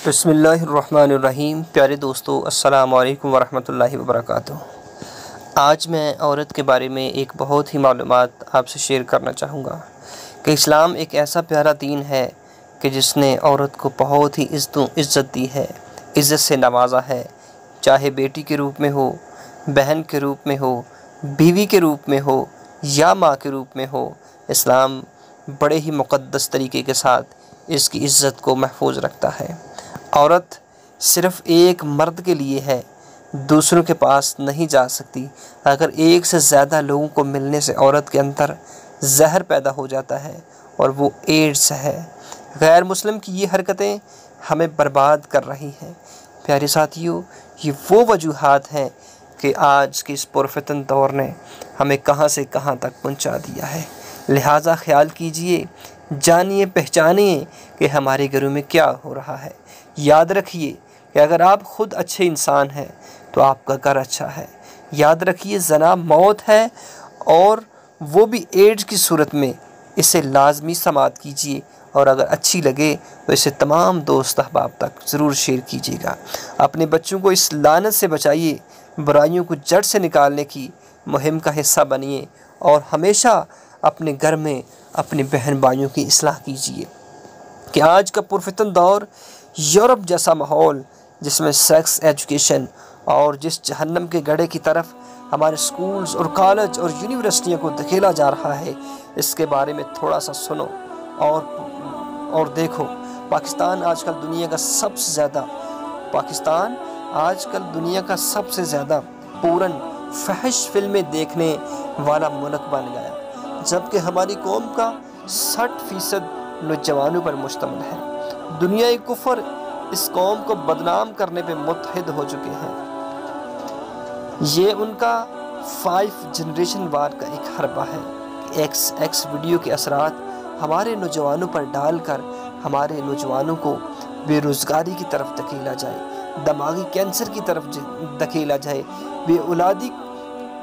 بسم اللہ الرحمن الرحیم۔ پیارے دوستو، السلام علیکم ورحمۃ اللہ وبرکاتہ۔ آج میں عورت کے بارے میں ایک بہت ہی معلومات آپ سے شیئر کرنا چاہوں گا کہ اسلام ایک ایسا پیارا دین ہے کہ جس نے عورت کو بہت ہی عزت دی ہے، عزت سے نوازا ہے، چاہے بیٹی کے روپ میں ہو، بہن کے روپ میں ہو، بیوی کے روپ میں ہو یا ماں کے روپ میں ہو۔ اسلام بڑے ہی مقدس طریقے کے ساتھ اس کی عزت کو محفوظ رکھتا ہے۔ عورت صرف ایک مرد کے لیے ہے، دوسروں کے پاس نہیں جا سکتی۔ اگر ایک سے زیادہ لوگوں کو ملنے سے عورت کے اندر زہر پیدا ہو جاتا ہے اور وہ ایڈز ہے۔ غیر مسلم کی یہ حرکتیں ہمیں برباد کر رہی ہیں۔ پیارے ساتھیوں، یہ وہ وجوہات ہیں کہ آج کے اس پرفتن دور نے ہمیں کہاں سے کہاں تک پہنچا دیا ہے۔ لہٰذا خیال کیجئے، جانیے، پہچانیے کہ ہمارے گھروں میں کیا ہو رہا ہے۔ یاد رکھیے کہ اگر آپ خود اچھے انسان ہیں تو آپ کا گھر اچھا ہے۔ یاد رکھیے، زنا موت ہے اور وہ بھی ایڈز کی صورت میں۔ اسے لازمی سماعت کیجیے اور اگر اچھی لگے تو اسے تمام دوست احباب تک ضرور شیئر کیجیے گا۔ اپنے بچوں کو اس لعنت سے بچائیے، برائیوں کو جڑ سے نکالنے کی مہم کا حصہ بنیے اور ہمیشہ اپنے گھر میں اپنے بہن بھائیوں کی اصلاح کیجیے۔ کہ آج کا پرفتن دور، یورپ جیسا ماحول جس میں سیکس ایجوکیشن اور جس جہنم کے گڑھے کی طرف ہمارے سکولز اور کالج اور یونیورسٹیوں کو دھکیلا جا رہا ہے، اس کے بارے میں تھوڑا سا سنو اور دیکھو۔ پاکستان آج کل دنیا کا سب سے زیادہ پورن فحش فلمیں دیکھنے والا ملک بن گیا، جبکہ ہماری قوم کا 60% نوجوانوں پر مشتمل ہے۔ دنیائے کفر اس قوم کو بدنام کرنے پہ متحد ہو چکے ہیں۔ یہ ان کا 5 جنریشن وار کا ایک حربہ ہے کہ ایکس ویڈیو کے اثرات ہمارے نوجوانوں پر ڈال کر ہمارے نوجوانوں کو بے روزگاری کی طرف دھکیلا جائے، دماغی کینسر کی طرف دھکیلا جائے، بے اولادی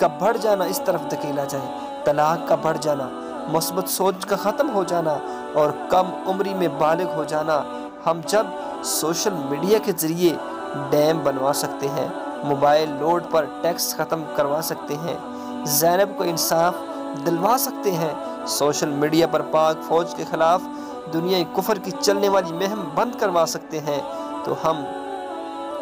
کا بڑھ جانا اس طرف دھکیلا جائے، طلاق کا بڑھ جانا، مثبت سوچ کا ختم ہو جانا اور کم عمری میں بالغ ہو جانا۔ ہم جب سوشل میڈیا کے ذریعے ڈیم بنوا سکتے ہیں، موبائل لوڈ پر ٹیکس ختم کروا سکتے ہیں، زینب کو انصاف دلوا سکتے ہیں، سوشل میڈیا پر پاک فوج کے خلاف دنیا کفر کی چلنے والی مہم بند کروا سکتے ہیں، تو ہم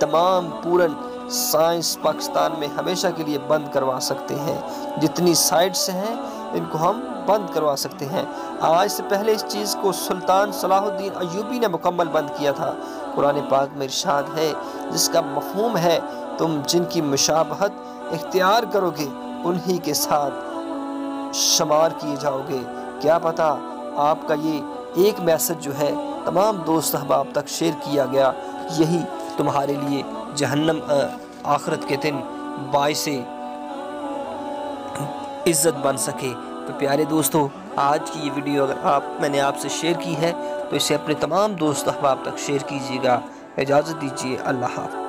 تمام پورن سائنس پاکستان میں ہمیشہ کے لیے بند کروا سکتے ہیں۔ جتنی سائٹس ہیں ان کو ہم بند کروا سکتے ہیں۔ آج سے پہلے اس چیز کو سلطان صلاح الدین ایوبی نے مکمل بند کیا تھا۔ قرآن پاک میں ارشاد ہے، جس کا مفہوم ہے تم جن کی مشابہت اختیار کرو گے انہی کے ساتھ شمار کیے جاؤ گے۔ کیا پتہ آپ کا یہ ایک میسج جو ہے تمام دوست احباب تک شیئر کیا گیا، یہی تمہارے لیے جہنم آخرت کے دن باعث عزت بن سکے۔ تو پیارے دوستو، آج کی یہ ویڈیو اگر میں نے آپ سے شیئر کی ہے تو اسے اپنے تمام دوست احباب تک شیئر کیجیے گا۔ اجازت دیجیے، اللہ حافظ۔